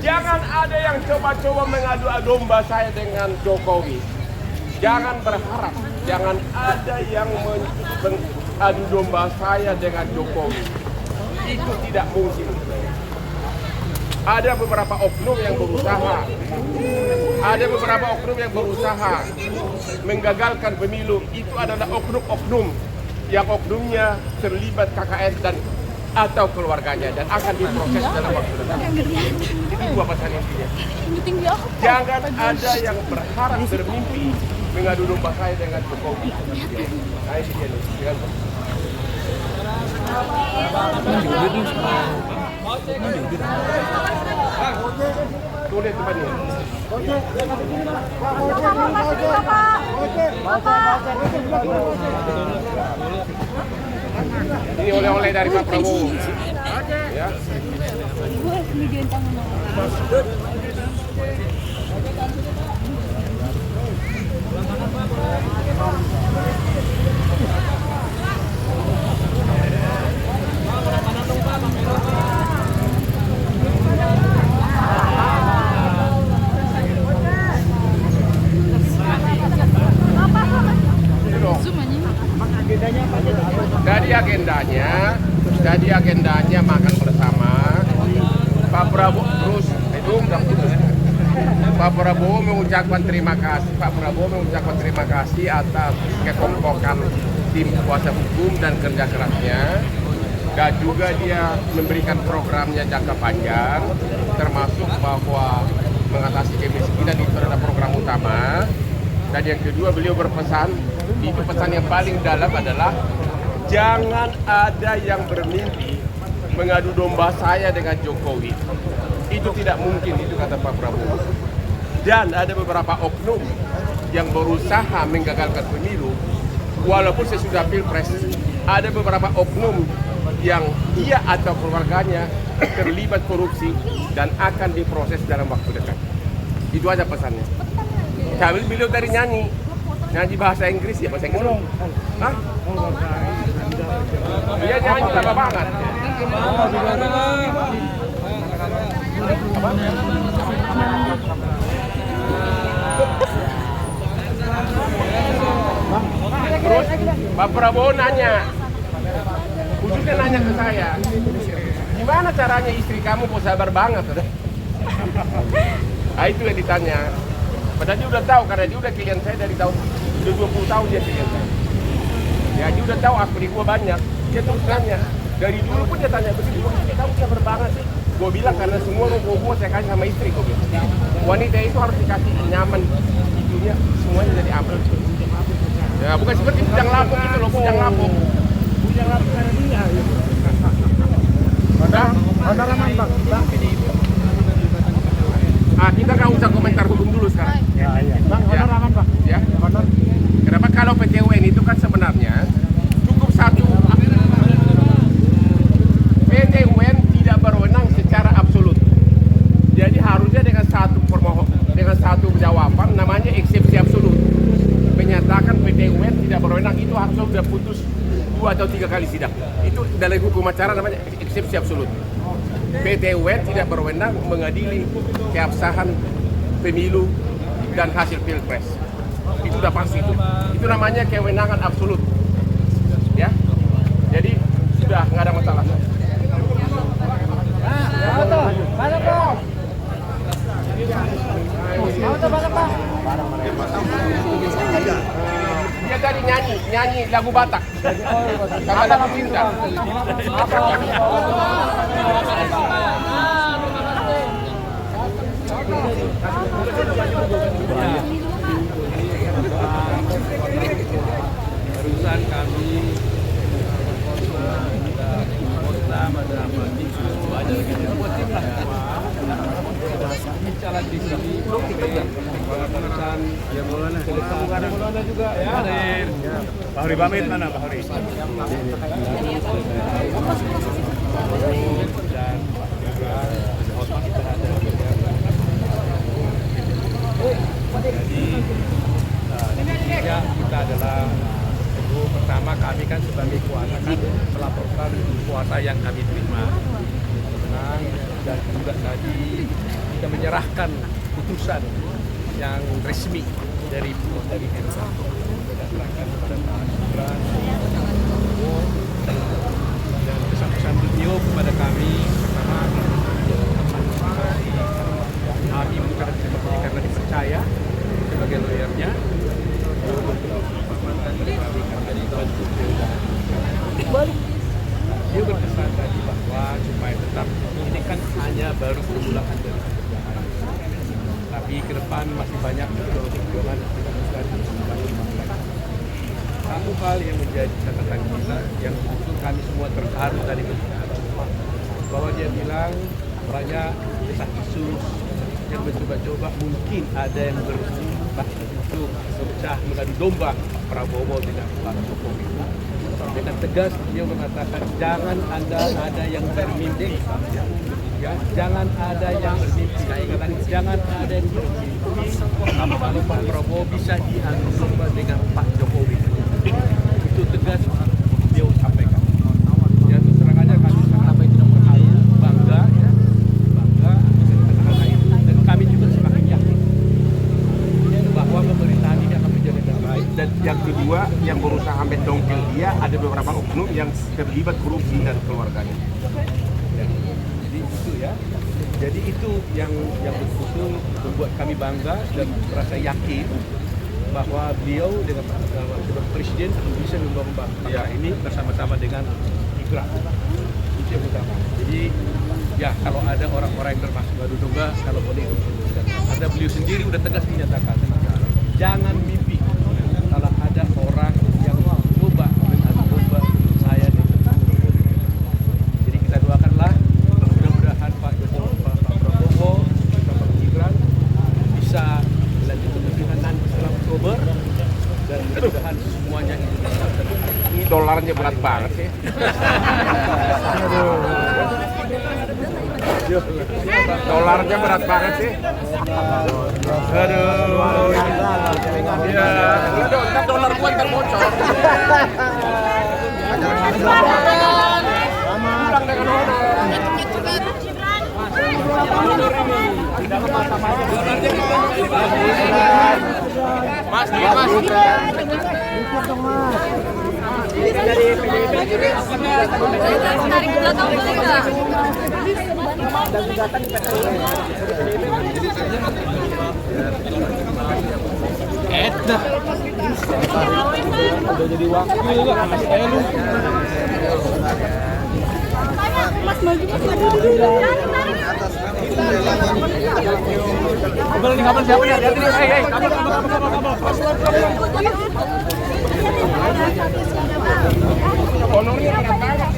Jangan ada yang coba-coba mengadu domba saya dengan Jokowi. Jangan berharap, jangan ada yang mengadu domba saya dengan Jokowi. Itu tidak mungkin. Ada beberapa oknum yang berusaha. Ada beberapa oknum yang berusaha menggagalkan pemilu. Itu adalah oknum-oknum yang oknumnya terlibat KKN dan atau keluarganya dan akan diproses dalam waktu dekat. Itu apa pesan intinya? Jangan ada yang berharap bermimpi mengadu domba saya dengan Jokowi. Nah, ini dia nih. Tulis depannya. Ini oleh-oleh dari Pak Prabowo. Ya. Jadi agendanya makan bersama Pak Prabowo terus Pak Prabowo mengucapkan terima kasih atas kekompakan tim kuasa hukum dan kerja kerasnya, dan juga dia memberikan programnya jangka panjang, termasuk bahwa mengatasi kemiskinan itu adalah program utama. Dan yang kedua, beliau berpesan, itu pesan yang paling dalam adalah jangan ada yang bermimpi mengadu domba saya dengan Jokowi. Itu tidak mungkin, itu kata Pak Prabowo. Dan ada beberapa oknum yang berusaha menggagalkan pemilu, walaupun sesudah Pilpres, ada beberapa oknum yang dia atau keluarganya terlibat korupsi dan akan diproses dalam waktu dekat. Itu aja pesannya. Kami beliau dari nyanyi bahasa Inggris ya, bahasa Inggris. Hah? Dia nyanyi lama banget. Terus Pak Prabowo nanya, khususnya nanya ke saya, gimana caranya istri kamu kok sabar banget? Nah, itu yang ditanya. Padahal dia udah tahu, karena dia udah klien saya dari tahun, udah 20 tahun dia klien saya. Ya, dia udah tahu aspiri gua banyak. Dia terus nanya, dari dulu pun dia tanya, begitu kamu sabar banget sih? Gue bilang karena semua ruko gua saya kasih sama istri, gue bilang. Wanita itu harus dikasih nyaman, hidupnya semuanya jadi ambil. Ya, bukan seperti bujang lapuk itu loh, bujang lapuk. Bujang lapuk karena dia. Padaran bang. Kita nggak usah komentar hukum dulu sekarang. Ya. Bang, padaran bang. Ya. Kenapa kalau PTUN itu kan sebenarnya cukup satu. PTUN tidak berwenang secara absolut. Jadi harusnya dengan satu jawaban namanya eksepsi absolut. Menyatakan PTUN tidak berwenang, itu harusnya sudah putus 2 atau 3 kali sidang. Itu dalam hukum acara namanya eksepsi absolut. PTUN tidak berwenang mengadili keabsahan pemilu dan hasil Pilpres. Itu udah pasti itu. Itu namanya kewenangan absolut. Ya. Jadi sudah nggak ada masalah. Dia tadi nyanyi lagu Batak. Sama lagu cinta. Barusan kami ada jalan di sini barusan ya Maulana juga ya. Pak Hori pamit mana Pak Hori? Dan jadi kita adalah pertama kami kan sebagai kuasa kan melaporkan kuasa yang kami terima. Dan juga tadi kita menyerahkan putusan yang resmi dari MK berdasarkan kepada Pak Gibran dan pesan-pesan beliau kepada kami pertama kami bukan seperti karena dipercaya sebagai lawyernya dia berkesan tadi bahwa supaya tetap ini kan hanya baru permulaan dari pekerjaan, tapi ke depan masih banyak perjuangan satu hal yang menjadi catatan kita yang betul kami semua terharu tadi bahwa dia bilang banyak desas-desus yang mencoba-coba mungkin ada yang berubah untuk berpecah mengadu domba Pak Prabowo dengan Pak Jokowi. Dengan tegas dia mengatakan jangan ada yang bermimpi, ya, jangan ada yang bermimpi, jangan ada yang bermimpi kalau Pak Prabowo bisa diadu domba dengan Pak Jokowi. Itu tegas dia sampaikan. Ya terus terang aja kami sangat bangga dengan itu dan kami juga semakin yakin bahwa pemerintahan ini akan menjadi yang baik. Dan yang kedua, yang berusaha mendongkel dia ada beberapa oknum yang terlibat korupsi dan keluarganya. Ya, jadi itu ya. Jadi itu yang betul-betul membuat kami bangga dan merasa yakin bahwa beliau dengan sebagai presiden bisa membangun bangsa ini bersama-sama dengan Gibran. Itu yang utama. Jadi ya kalau ada orang-orang yang termasuk ngadu domba, kalau boleh itu ada beliau sendiri udah tegas menyatakan jangan mimpi kalau ada orang yang coba mengadu domba saya dengan Jokowi. Jadi kita doakanlah mudah-mudahan Pak Jokowi, Pak Prabowo, Pak Gibran bisa melanjutkan pemerintahan nanti setelah Oktober dan mudah-mudahan semuanya itu bisa terjadi. Ini dolarnya berat banget sih. Dolarnya berat banget sih. Aduh. Ya, Ntar dolar gua ntar bocor. Pulang dengan honor. Mas, Tarik ke belakang boleh nggak? Edna udah jadi wakil lah saya lu. Mas maju dulu. Kabel siapa ya? Hei, kabel. Honornya berat banget.